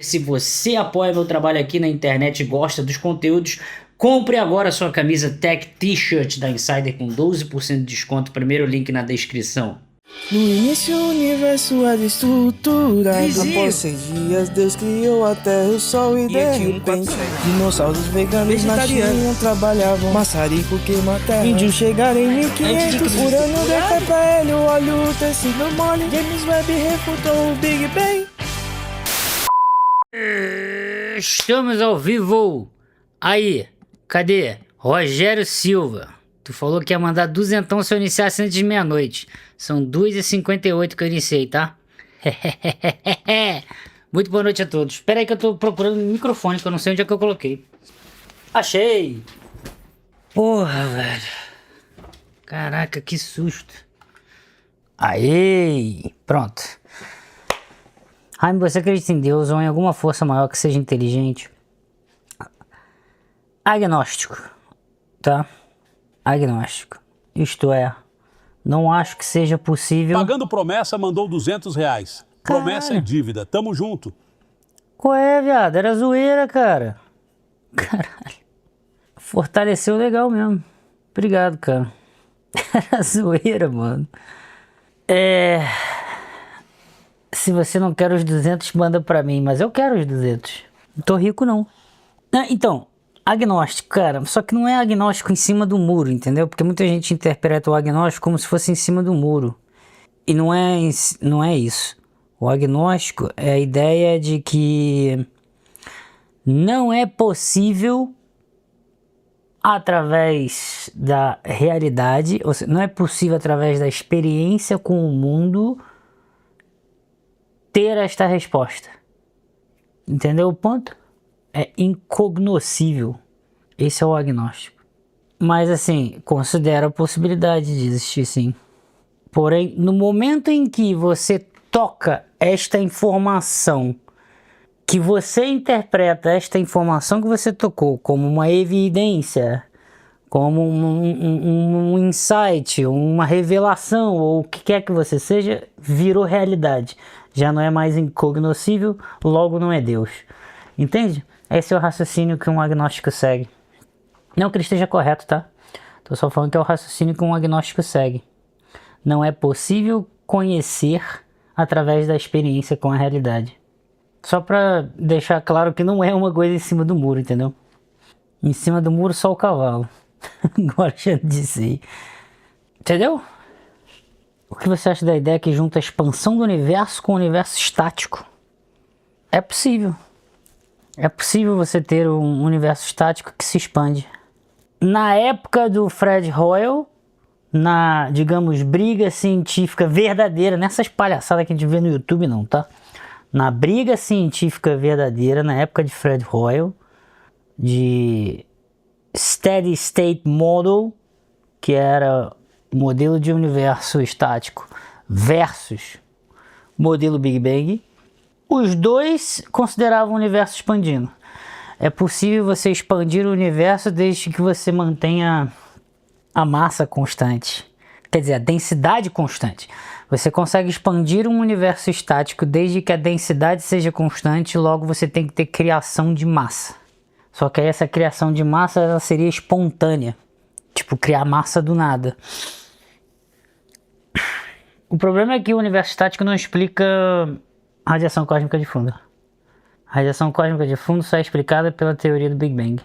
Se você apoia meu trabalho aqui na internet e gosta dos conteúdos, compre agora sua camisa Tech T-shirt da Insider com 12% de desconto. Primeiro link na descrição. No início o universo era estruturado. Após 6 dias Deus criou a terra e o sol e de repente dinossauros veganos na China trabalhavam. Maçarico queima a terra. Índios chegaram em 1500. Urânio decai pra hélio, óleo, tecido mole. James Webb refutou o Big Bang. Estamos ao vivo. Aí, cadê? Rogério Silva. Tu falou que ia mandar duzentão se eu iniciasse antes de meia-noite. São 2h58 que eu iniciei, tá? Muito boa noite a todos. Espera aí que eu tô procurando um microfone, que eu não sei onde é que eu coloquei. Achei! Porra, velho. Caraca, que susto. Aê! Pronto. Jaime, você acredita em Deus ou em alguma força maior que seja inteligente? Agnóstico, tá? Agnóstico. Isto é, não acho que seja possível... Pagando promessa, mandou R$200. Promessa é dívida, tamo junto. Qual é, viado? Era zoeira, cara. Caralho. Fortaleceu legal mesmo. Obrigado, cara. Era zoeira, mano. Se você não quer os 200, manda pra mim. Mas eu quero os 200. Não tô rico, não. Então, agnóstico, cara. Só que não é agnóstico em cima do muro, entendeu? Porque muita gente interpreta o agnóstico como se fosse em cima do muro. E não é isso. O agnóstico é a ideia de que não é possível, através da realidade, ou seja, não é possível através da experiência com o mundo, ter esta resposta. Entendeu o ponto? É incognoscível. Esse é o agnóstico. Mas assim, considera a possibilidade de existir, sim. Porém, no momento em que você toca esta informação, que você interpreta esta informação que você tocou como uma evidência, como um insight, uma revelação, ou o que quer que você seja, virou realidade. Já não é mais incognoscível, logo não é Deus. Entende? Esse é o raciocínio que um agnóstico segue. Não que ele esteja correto, tá? Tô só falando que é o raciocínio que um agnóstico segue. Não é possível conhecer através da experiência com a realidade. Só pra deixar claro que não é uma coisa em cima do muro, entendeu? Em cima do muro só o cavalo. Agora já disse. Entendeu? O que você acha da ideia que junta a expansão do universo com o universo estático? É possível. É possível você ter um universo estático que se expande. Na época do Fred Hoyle, na, digamos, briga científica verdadeira, nessas palhaçadas que a gente vê no YouTube não, tá? Na briga científica verdadeira, na época de Fred Hoyle, de Steady State Model, que era o modelo de universo estático, versus modelo Big Bang, os dois consideravam o universo expandindo. É possível você expandir o universo desde que você mantenha a massa constante, quer dizer, a densidade constante. Você consegue expandir um universo estático desde que a densidade seja constante, logo você tem que ter criação de massa. Só que aí essa criação de massa ela seria espontânea, tipo criar massa do nada. O problema é que o universo estático não explica radiação cósmica de fundo. A radiação cósmica de fundo só é explicada pela teoria do Big Bang.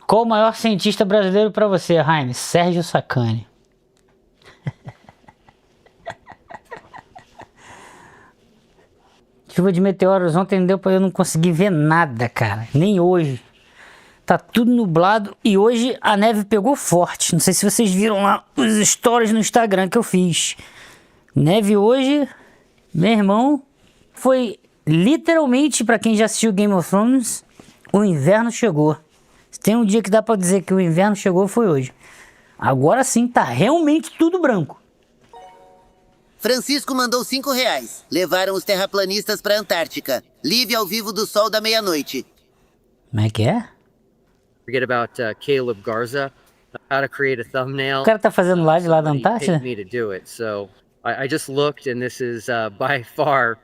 Qual o maior cientista brasileiro para você, Jaime? Sérgio Sacani. Chuva de meteoros ontem não deu pra eu não conseguir ver nada, cara. Nem hoje. Tá tudo nublado e hoje a neve pegou forte. Não sei se vocês viram lá os stories no Instagram que eu fiz. Neve hoje, meu irmão, foi literalmente, pra quem já assistiu Game of Thrones, o inverno chegou. Se tem um dia que dá pra dizer que o inverno chegou, foi hoje. Agora sim, tá realmente tudo branco. Francisco mandou R$5. Levaram os terraplanistas pra Antártica. Live ao vivo do sol da meia-noite. Como é que é? Forget about Caleb Garza, how to create a thumbnail. O cara tá fazendo live lá da He Antártida? paid me to do it. So I just looked and this is by far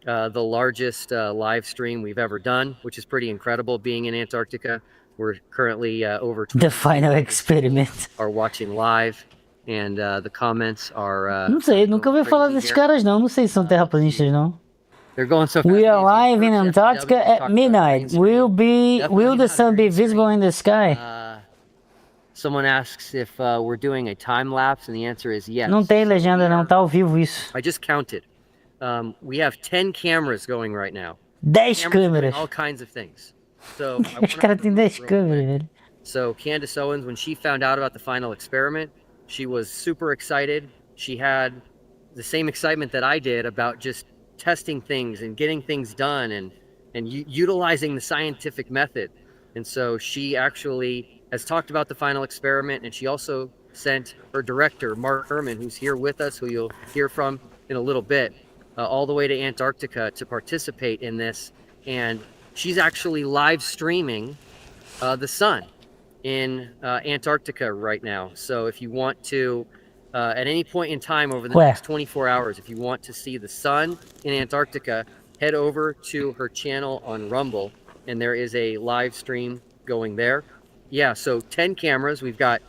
the largest live stream we've ever done, which is pretty incredible being in Antarctica. We're currently over The final experiment. are watching live, and the comments are. Não sei, nunca ouvi falar desses caras não. Não sei se são terraplanistas não. They're going so We fast, are Nancy. live in First, Antarctica FW, at talk about midnight. green screen. Will Definitely the not sun be green screen. visible in the sky? Someone asks if we're doing a time lapse, and the answer is yes. Não tem legenda não, tá ao vivo isso. I just counted. We have 10 cameras going right now. 10 Cameras doing câmeras. all kinds of things. So I Os wanna- caras têm 10 câmeras, velho. So Candace Owens, when she found out about the final experiment, she was super excited. She had the same excitement that I did about just testing things and getting things done and utilizing the scientific method. And so she actually has talked about the final experiment, and she also sent her director, Mark Herman, who's here with us, who you'll hear from in a little bit, all the way to Antarctica to participate in this. And she's actually live streaming the sun in Antarctica right now. So if you want to, at any point in time over the next 24 hours, if you want to see the sun in Antarctica, head over to her channel on Rumble, and there is a live stream going there. Yeah, so 10 cameras. We've got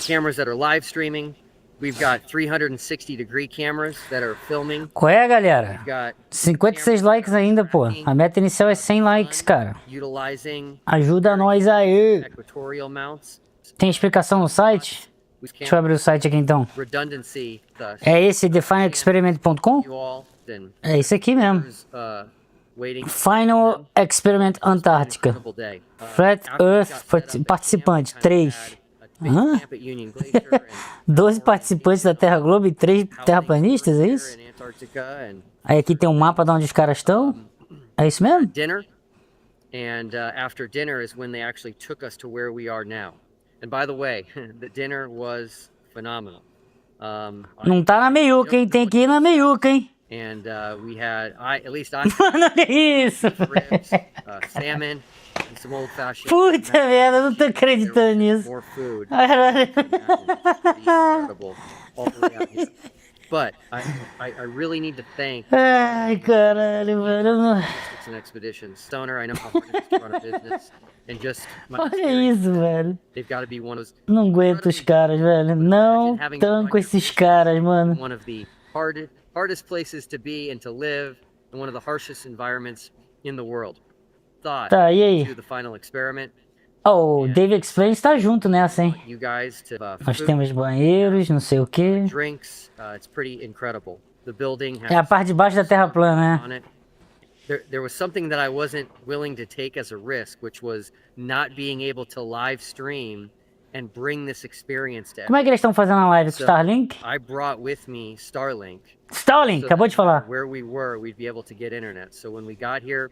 cameras that are live streaming. We've got 360-degree cameras that are filming. Qual é, galera? We've got 56 likes ainda, pô. A meta inicial é 100 likes, cara. utilizing Ajuda nós aí. equatorial mounts. Tem explicação no site? Deixa eu abrir o site aqui então. Redundancy, É esse, defineexperiment.com? you all, then É esse aqui mesmo. waiting. Final Experiment Antarctica. Incredible day. Flat Earth participante, 3. Hã? 12 participantes da Terra Globo e 3 terraplanistas, é isso? Aí aqui tem um mapa de onde os caras estão. É isso mesmo? Dinner, and after dinner is when they actually took us to where we are now. And by the way, the dinner was phenomenal. Não tá na meiuca, hein? Tem que ir na meiuca, hein? And we had, at least I Mano, olha isso. ribs, salmon, and some old-fashioned. Puta merda, eu não tô acreditando nisso. More food. Caralho. Incredible all the way out here. But I really need to thank Ai, caralho, mano. Logistics and Expeditions. Stoner, I know how hard it is to run a business. And just my Olha experience, isso, velho. they've got to be one of those, Não aguento os caras, velho. Não tanco esses caras, mano. one of the hardest places to be and to live, and one of the harshest environments in the world. Thought Tá, e aí? to the final experiment. Oh, o David Explain está junto nessa, hein? You guys to Nós food, temos banheiros, não sei o que. drinks. It's pretty incredible. The building has É a parte de baixo da Terra plana, on né? it. There was something that I wasn't willing to take as a risk, which was not being able to live stream and bring this experience to Como é que eles estão fazendo a live com So, Starlink? I brought with me Starlink. Starlink, so acabou de that falar. Where we were, we'd be able to get internet. So when we got here,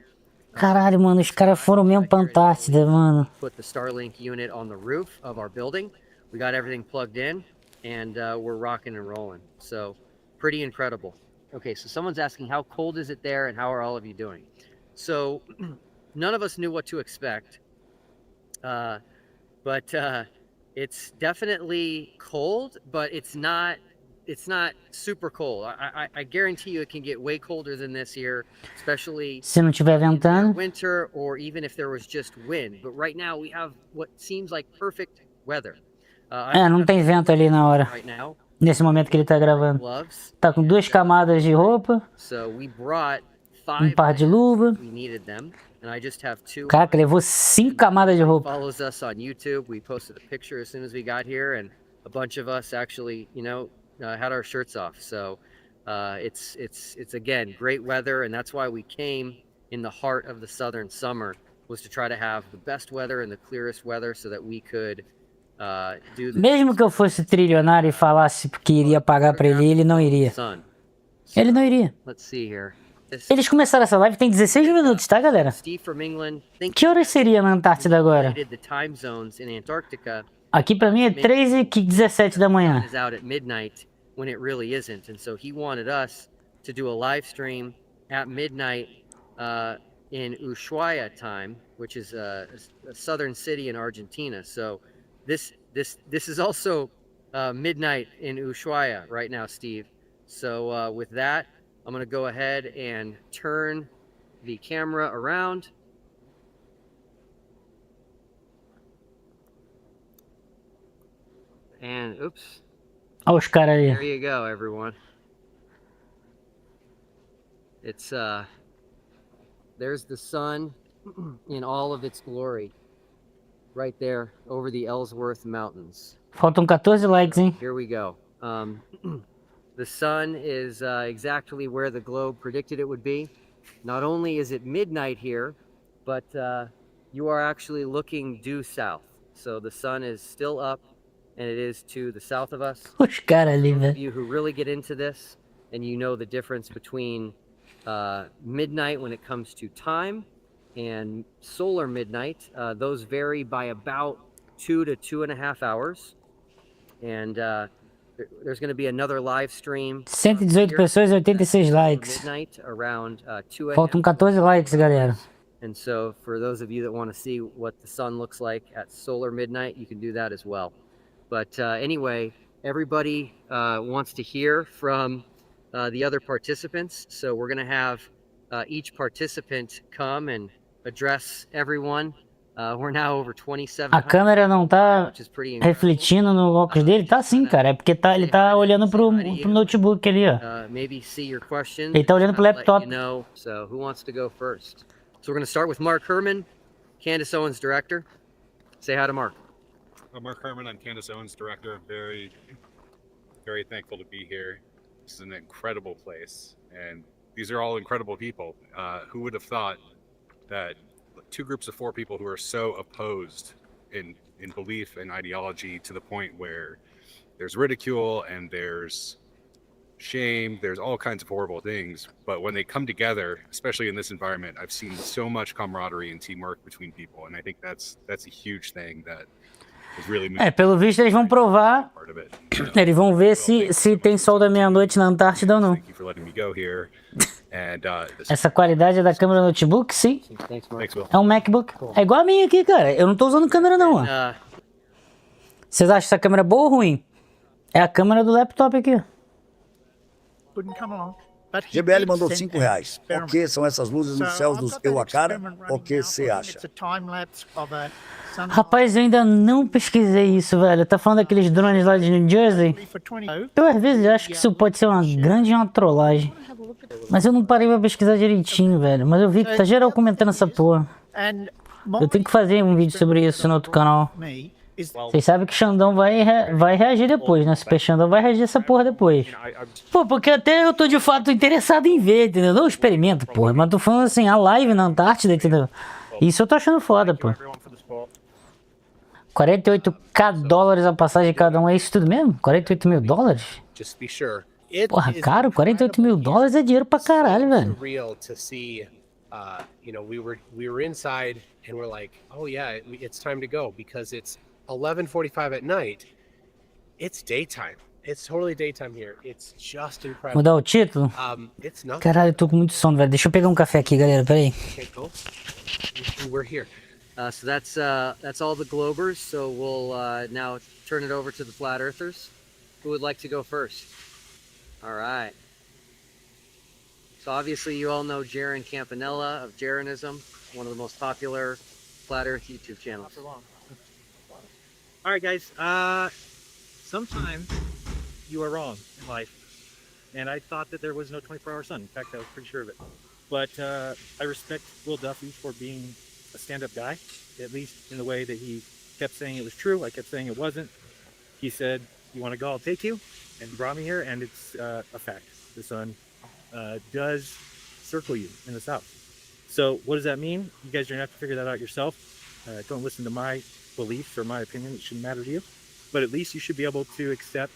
Caralho, mano, os caras foram mesmo pra Antártida, mano. put the Starlink unit on the roof of our building. We got everything plugged in, and we're rocking and rolling. So pretty incredible. Okay, so someone's asking, how cold is it there, and how are all of you doing? So none of us knew what to expect, but it's definitely cold, but it's not super cold. I guarantee you it can get way colder than this here, especially Se não tiver in ventando. winter, or even if there was just wind. But right now we have what seems like perfect weather. É, não tem vento ali na hora. Right now, Nesse momento que ele tá gravando. gloves. Tá com 2 camadas de roupa, So we brought 5 par de luva. we needed them, and I just have 2. Caraca, levou 5 camadas de roupa. Follows us on YouTube. We posted a picture as soon as we got here, and a bunch of us actually, had our shirts off. So it's again great weather, and that's why we came in the heart of the southern summer, was to try to have the best weather and the clearest weather so that we could do the Mesmo que eu fosse trilionário e falasse que iria pagar pra ele, ele não iria. sun. Ele não iria. Let's see here. This Eles começaram essa live tem 16 minutos, tá, galera? Steve from England. Think Que horas seria na Antártida agora? did the time zones in Antarctica Aqui pra mim é 3h17 da manhã. is out at midnight when it really isn't, and so he wanted us to do a live stream at midnight in Ushuaia time, which is a southern city in Argentina. So this is also midnight in Ushuaia right now, Steve. So with that, I'm going to go ahead and turn the camera around. And oops. Olha os caras There ali. you go, everyone. It's there's the sun in all of its glory right there over the Ellsworth Mountains. Faltam 14 likes, hein? Here we go. The sun is exactly where the globe predicted it would be. Not only is it midnight here, but you are actually looking due south. So the sun is still up, and it is to the south of us. Os caras ali, Those of velho. you who really get into this, and you know the difference between midnight when it comes to time and solar midnight, those vary by about 2 to 2.5 hours. And there's going to be another live stream. 118 pessoas e 86 likes. Midnight around 2 a.m. Faltam 14 likes, galera. And so for those of you that want to see what the sun looks like at solar midnight, you can do that as well. But anyway, everybody wants to hear from the other participants. So we're going to have each participant come and address everyone. We're now over 27. A câmera não tá which is pretty incredible. refletindo no óculos dele? Tá sim, cara. É porque ele tá olhando pro notebook ali, ó. Maybe see your questions. Ele tá olhando pro laptop. So who wants to go first? So we're going to start with Mark Herman, Candace Owens director. Say hi to Mark. Mark Herman, I'm Candace Owens director. Very, very thankful to be here. This is an incredible place, and these are all incredible people. Who would have thought that two groups of 4 people who are so opposed in belief and ideology to the point where there's ridicule and there's shame, there's all kinds of horrible things, but when they come together, especially in this environment, I've seen so much camaraderie and teamwork between people, and I think that's a huge thing that is really Pelo visto eles vão provar, part of it. eles vão ver se tem sol da meia-noite na Antártida ou não. Thank you for letting me go here. And Essa qualidade é da câmera do notebook? Sim. Thanks, Mark. thanks, Will. É um MacBook. É igual a minha aqui, cara. Eu não tô usando câmera não, ó. Vocês acham essa câmera boa ou ruim? É a câmera do laptop aqui, ó. GBL mandou R$5. O que são essas luzes nos céus do eu a cara? O que você acha? Rapaz, eu ainda não pesquisei isso, velho. Tá falando daqueles drones lá de New Jersey? Eu às vezes acho que isso pode ser uma grande trollagem. Mas eu não parei pra pesquisar direitinho, velho. Mas eu vi que tá geral comentando essa porra. Eu tenho que fazer um vídeo sobre isso no outro canal. Vocês sabem que Xandão vai reagir depois, né? Super Xandão vai reagir essa porra depois. Pô, porque até eu tô de fato interessado em ver, entendeu? Não o experimento, porra. Mas tô falando assim, a live na Antártida, entendeu? Isso eu tô achando foda, pô. 48k dólares a passagem de cada um, é isso tudo mesmo? 48 mil dólares? Porra, caro, 48 mil dólares é dinheiro pra caralho, velho. You know, we were inside and we're like, oh yeah, it's time to go because it's 11:45 at night. It's daytime. It's totally daytime here. It's just incredible. Mudar o título? It's not. Caralho, eu tô com muito sono, velho. Deixa eu pegar um café aqui, galera. Pera aí. We're here. So that's all the Globers. So we'll now turn it over to the Flat Earthers. Who would like to go first? All right. So obviously you all know Jeran Campanella of Jeranism, one of the most popular Flat Earth YouTube channels. All right, guys. Sometimes you are wrong in life, and I thought that there was no 24-hour sun. In fact, I was pretty sure of it. But I respect Will Duffy for being a stand-up guy, at least in the way that he kept saying it was true. I kept saying it wasn't. He said, "You want to go? I'll take you," and he brought me here, and it's a fact. The sun does circle you in the south. So what does that mean? You guys are gonna have to figure that out yourself. Don't listen to my beliefs or my opinion. It shouldn't matter to you. But at least you should be able to accept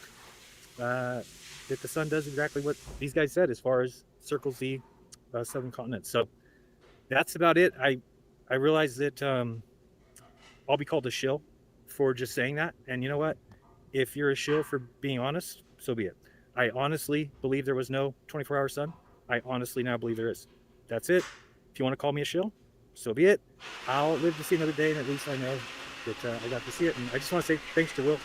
that the sun does exactly what these guys said as far as circles the southern continent. So that's about it. I realize that I'll be called a shill for just saying that. And you know what? If you're a shill for being honest, so be it. I honestly believe there was no 24-hour sun. I honestly now believe there is. That's it. If you want to call me a shill, so be it. I'll live to see another day, and at least I know that I got to see it. And I just want to say thanks to Will.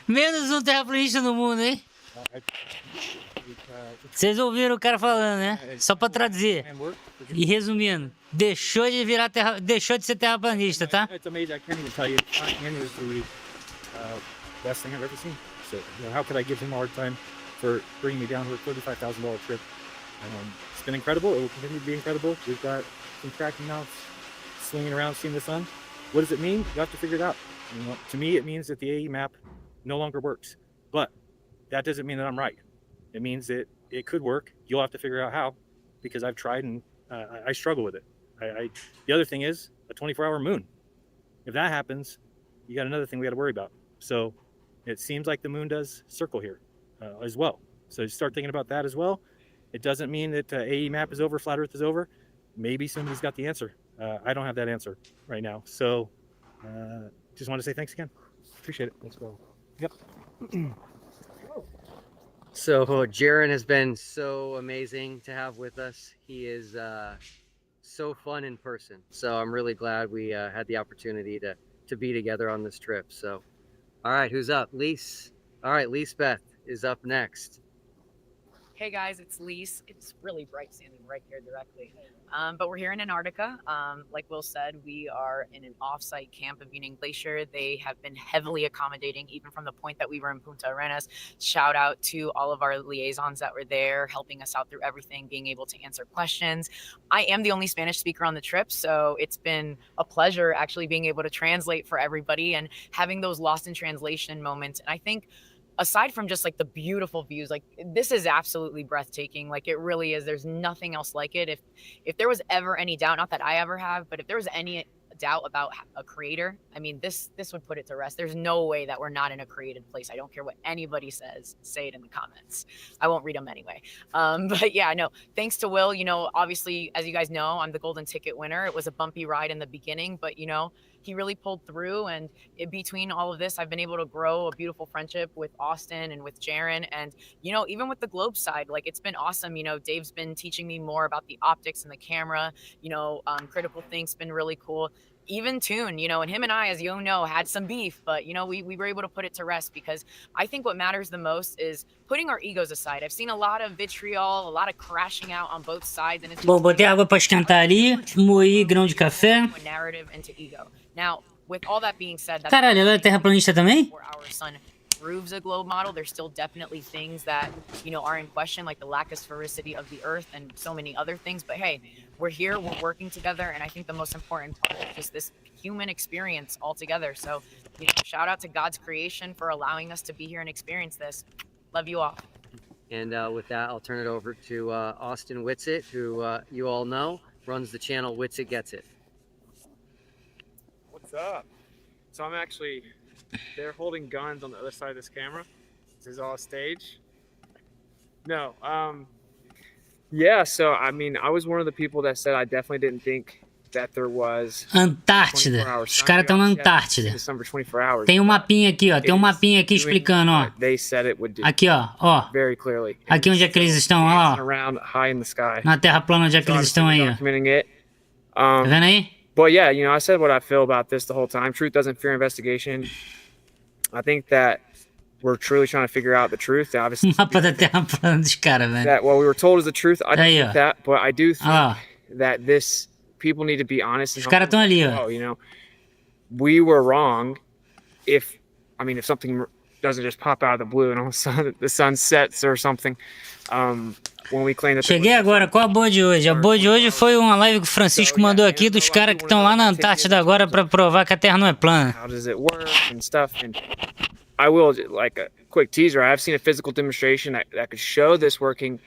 Menos terraplanista no mundo, hein? Vocês ouviram o cara falando, né? Só pra traduzir. E resumindo, deixou de ser terraplanista, tá? It's amazing. I can't even tell you. Andy was the best thing I've ever seen. So, how could I give him a hard time for bringing me down to a $35,000 trip? It's been incredible. It will continue to be incredible. We've got some tracking mounts swinging around, seeing the sun. What does it mean? You have to figure it out. To me, it means that the AE map no longer works. But that doesn't mean that I'm right. It means that it could work. You'll have to figure out how, because I've tried and I struggle with it. The other thing is a 24-hour moon. If that happens, you got another thing we got to worry about. So it seems like the moon does circle here as well. So you start thinking about that as well. It doesn't mean that AE map is over, flat Earth is over. Maybe somebody's got the answer. I don't have that answer right now. So just want to say thanks again. Appreciate it. Let's go. Yep. So Jeran has been so amazing to have with us. He is so fun in person. So I'm really glad we had the opportunity to be together on this trip. So, all right, who's up? Lease. All right, Lease Beth is up next. Hey guys, it's Lease. It's really bright standing right here directly. But we're here in Antarctica. Like Will said, we are in an off-site camp of Union Glacier. They have been heavily accommodating, even from the point that we were in Punta Arenas. Shout out to all of our liaisons that were there, helping us out through everything, being able to answer questions. I am the only Spanish speaker on the trip, so it's been a pleasure actually being able to translate for everybody and having those lost in translation moments. And I think aside from just like the beautiful views, like this is absolutely breathtaking. Like it really is. There's nothing else like it. If there was ever any doubt, not that I ever have, but if there was any doubt about a creator, I mean, this would put it to rest. There's no way that we're not in a created place. I don't care what anybody says, say it in the comments. I won't read them anyway. But yeah, no, thanks to Will, you know, obviously, as you guys know, I'm the golden ticket winner. It was a bumpy ride in the beginning, but you know, he really pulled through, and in between all of this, I've been able to grow a beautiful friendship with Austin and with Jeran, and you know, even with the globe side, like it's been awesome. You know, Dave's been teaching me more about the optics and the camera. You know, critical think's been really cool. Even Tune, you know, and him and I, as you know, had some beef, but you know, we were able to put it to rest, because I think what matters the most is putting our egos aside. I've seen a lot of vitriol, a lot of crashing out on both sides, and it's Bom, botei água pra esquentar ali, moí grão de café. narrative into ego. Now, with all that being said, that's Caralho, ela é terraplanista também? where our sun proves a globe model. There's still definitely things that, you know, are in question, like the lack of sphericity of the Earth and so many other things. But hey, we're here, we're working together, and I think the most important part is just this human experience altogether. So, you know, shout out to God's creation for allowing us to be here and experience this. Love you all. And with that, I'll turn it over to Austin Witsit, who you all know runs the channel Witsit Gets It. What's up? So I'm actually, they're holding guns on the other side of this camera. This is all a stage. No, yeah, so I mean, I was one of the people that said I definitely didn't think that there was Antártida. Os caras estão na Antártida. Tem um mapinha aqui, ó. Tem um mapinha aqui explicando, ó. They said it would do. Aqui, ó. Ó. Very clearly. Aqui onde é que eles estão, ó. Around high in the sky. Na Terra plana onde é que eles estão aí, ó. Tá vendo aí? But yeah, you know, I said what I feel about this the whole time. Truth doesn't fear investigation. I think that we're truly trying to figure out the truth. Obviously, Mapa da Terra plana dos caras, velho. that what we were told is the truth. I don't Aí, think ó. that, but I do think Ó. that this people need to be honest. Os caras estão ali, ó. You know, we were wrong. If something doesn't just pop out of the blue and all of a sudden the sun sets or something. When we claim that Cheguei agora, qual a boa de hoje? A boa de hoje foi uma live que o Francisco mandou aqui dos caras que estão lá na Antártida agora pra provar que a Terra não é plana. how does it work and stuff, and I will, like a quick teaser, I've seen a physical demonstration that could show this working,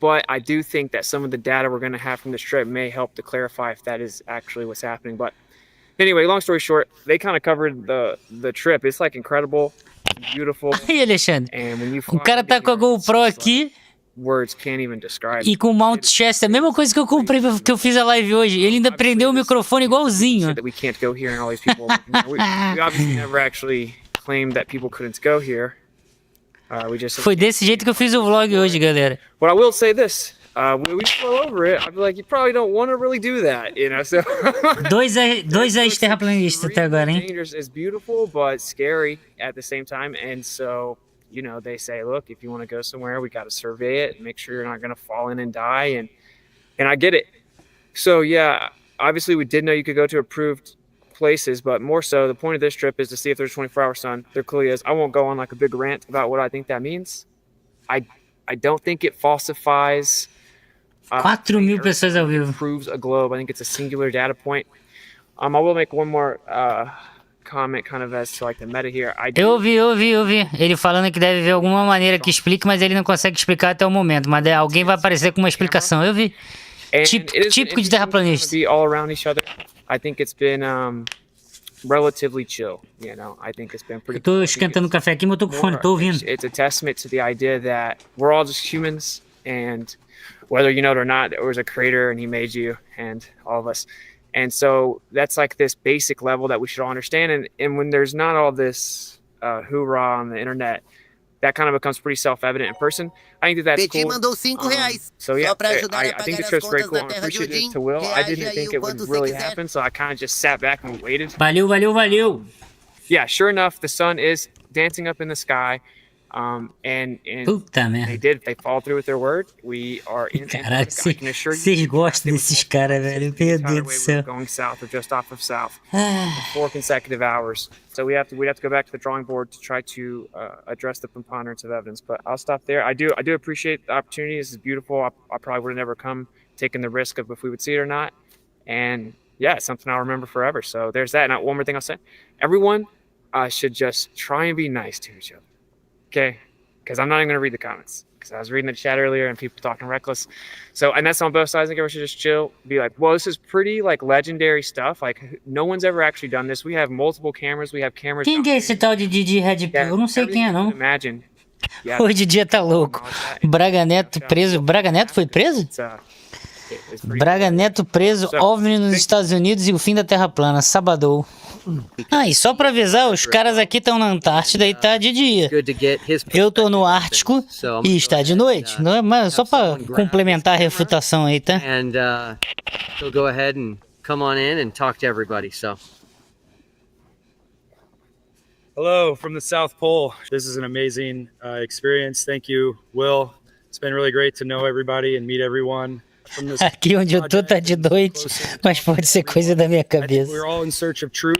but I do think that some of the data we're going to have from this trip may help to clarify if that is actually what's happening. But anyway, long story short, they kind of covered the trip. It's like incredible, beautiful. Aí, Alexandre, And when you o cara tá com a GoPro aqui words can't even describe e com o mount chest, a mesma coisa que eu comprei, que eu fiz a live hoje. Ele ainda prendeu o microfone igualzinho. that we can't go here and all these people. we obviously never actually claimed that people couldn't go here. We just. Foi desse jeito que eu fiz o vlog hoje, galera. But I will say this: when we flow over it, I'd be like, you probably don't want to really do that, you know. So. Dois ex-terraplanistas até agora, hein? Dangerous is beautiful, but scary at the same time, and so you know, they say, look, if you want to go somewhere, we got to survey it and make sure you're not going to fall in and die. And I get it. So yeah, obviously we did know you could go to approved places, but more so the point of this trip is to see if there's 24-hour sun. There clearly is. I won't go on like a big rant about what I think that means. I don't think it falsifies 4.000 pessoas ao vivo. proves a globe. I think it's a singular data point. I will make one more comment kind of as to like the meta here. Eu ouvi. Ele falando que deve haver alguma maneira que explique, mas ele não consegue explicar até o momento. Mas alguém vai aparecer com uma explicação. Eu vi. Típico de terraplanista. Be all around each other. I think it's been relatively chill, you know. I think it's been pretty. Eu tô esquentando café aqui, mas eu tô com fone, tô ouvindo. It's a testament to the idea that we're all just humans, and whether you know it or not, there was a creator and he made you and all of us. And so that's like this basic level that we should all understand. And when there's not all this hoorah on the internet, that kind of becomes pretty self-evident in person. I think that's Petit cool. mandou R$5. So yeah, Só pra ajudar I a think pagar this as trip's very contas cool. da I'm terra de appreciative Odin. to Will. I Reage didn't aí think o it would quanto você really quiser. happen, so I kind of just sat back and waited. Valeu. Yeah, sure enough, the sun is dancing up in the sky. And Puta merda. They followed through with their word. We are in Caralho, Antarctica. I can assure you. vocês gostam desses caras, velho. Meu Deus do céu. Going south or just off of south for 4 consecutive hours. So we'd have to go back to the drawing board to try to address the preponderance of evidence. But I'll stop there. I do appreciate the opportunity. This is beautiful. I probably would have never come taking the risk of if we would see it or not. And yeah, it's something I'll remember forever. So there's that. Now, one more thing I'll say. Everyone should just try and be nice to each other. Okay? Because I'm not even going to read the comments. Because I was reading the chat earlier and people talking reckless. So, and that's on both sides. I think everyone should just chill. Be like, well, this is pretty like legendary stuff. Like, no one's ever actually done this. We have multiple cameras. We have cameras. Quem que é esse tal de Didi Red Pill? Eu não sei quem é, não. Imagine. Hoje em dia tá louco. Braga Neto preso. Braga Neto foi preso? Braga Neto preso, OVNI nos Estados Unidos e o fim da Terra plana. Sabadou. Ah, e só pra avisar, os caras aqui estão na Antártida e tá de dia. Eu tô no Ártico e está de noite. Não é, mas só pra complementar a refutação aí, tá? And so go ahead and come on in and talk to everybody. So. Hello from the South Pole. This is an amazing experience. Thank you, Will. It's been really great to know everybody and meet everyone. Aqui onde eu tô tá de noite, mas pode ser coisa da minha cabeça. We're all in search of truth.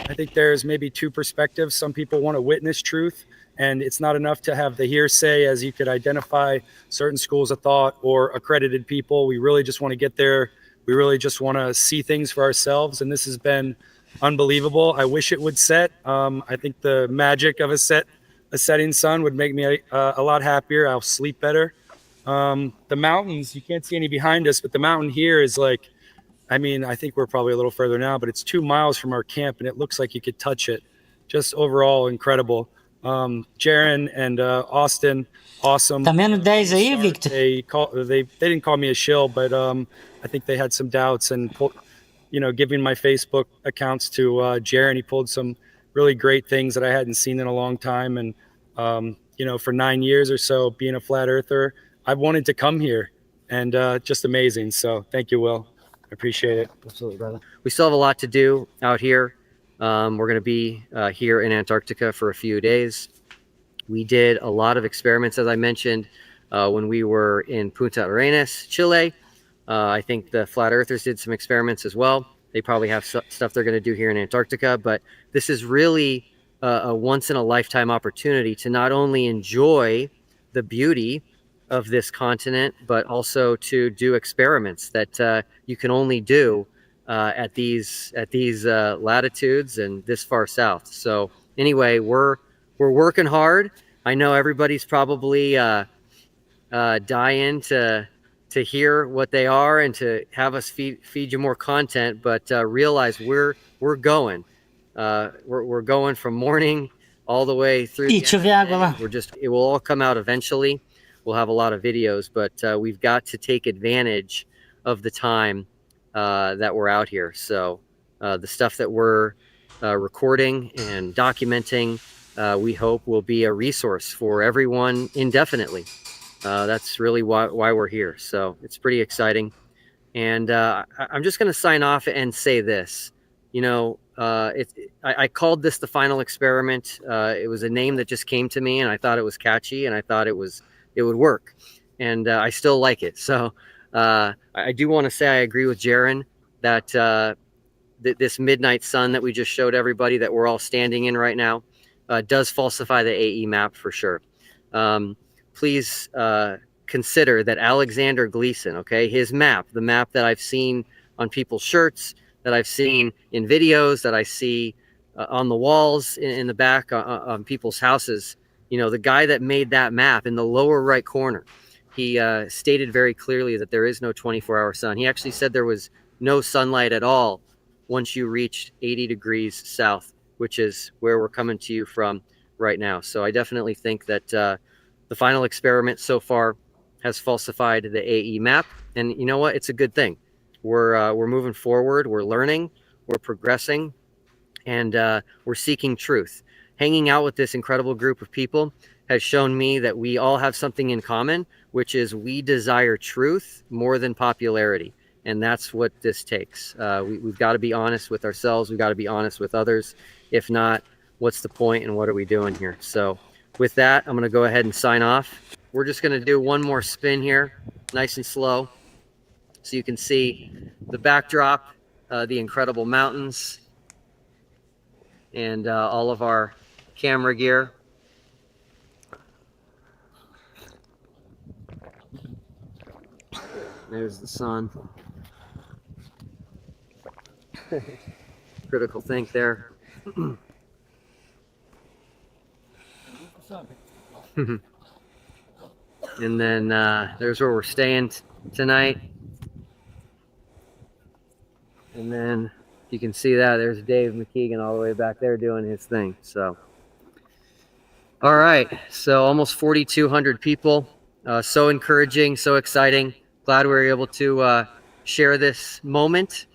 I think there's maybe two perspectives. Some people want to witness truth, and it's not enough to have the hearsay as you could identify certain schools of thought or accredited people. We really just want to get there. We really just want to see things for ourselves, and this has been unbelievable. I wish it would set. I think the magic of a setting sun would make me a lot happier. I'll sleep better. The mountains, you can't see any behind us, but the mountain here is like, I mean, I think we're probably a little further now, but it's 2 miles from our camp and it looks like you could touch it. Just overall incredible. Jeran and Austin, awesome. Tá menos 10 aí, Victor? They didn't call me a shill, but I think they had some doubts and, giving my Facebook accounts to Jeran, he pulled some really great things that I hadn't seen in a long time. And, for 9 years or so being a flat earther, I've wanted to come here, and just amazing. So thank you, Will. I appreciate it. Absolutely, brother. We still have a lot to do out here. We're going to be here in Antarctica for a few days. We did a lot of experiments, as I mentioned, when we were in Punta Arenas, Chile. I think the flat earthers did some experiments as well. They probably have stuff they're going to do here in Antarctica, but this is really a once-in-a-lifetime opportunity to not only enjoy the beauty of this continent, but also to do experiments that you can only do at these latitudes and this far south. So anyway, we're working hard. I know everybody's probably dying to hear what they are and to have us feed you more content, but realize we're going. We're going from morning all the way through. It will all come out eventually. We'll have a lot of videos, but we've got to take advantage of the time that we're out here. So the stuff that we're recording and documenting, we hope will be a resource for everyone indefinitely. That's really why we're here. So it's pretty exciting. And I'm just going to sign off and say this. I called this the final experiment. It was a name that just came to me, and I thought it was catchy, and I thought it would work, and I still like it. So I do want to say I agree with Jeran that this midnight sun that we just showed everybody that we're all standing in right now does falsify the AE map for sure. Please consider that Alexander Gleason, okay, his map, the map that I've seen on people's shirts, that I've seen in videos, that I see on the walls in the back on people's houses, the guy that made that map in the lower right corner, he stated very clearly that there is no 24-hour sun. He actually said there was no sunlight at all once you reached 80 degrees south, which is where we're coming to you from right now. So I definitely think that the final experiment so far has falsified the AE map. And you know what? It's a good thing. We're moving forward. We're learning. We're progressing. And we're seeking truth. Hanging out with this incredible group of people has shown me that we all have something in common, which is we desire truth more than popularity. And that's what this takes. We've got to be honest with ourselves. We've got to be honest with others. If not, what's the point and what are we doing here? So with that, I'm going to go ahead and sign off. We're just going to do one more spin here, nice and slow, so you can see the backdrop, the incredible mountains, and all of our camera gear. There's the sun. Critical think there. And then there's where we're staying tonight. And then you can see that there's Dave McKeegan all the way back there doing his thing. So, all right. So almost 4,200 people. So encouraging, so exciting. Glad we were able to share this moment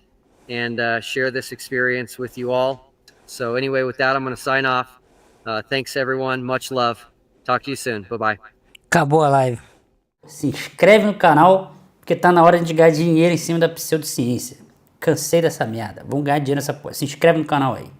and share this experience with you all. So anyway, with that, I'm going to sign off. Thanks, everyone. Much love. Talk to you soon. Bye-bye. Acabou a live. Se inscreve no canal, porque tá na hora de ganhar dinheiro em cima da pseudociência. Cansei dessa merda. Vamos ganhar dinheiro nessa porra. Se inscreve no canal aí.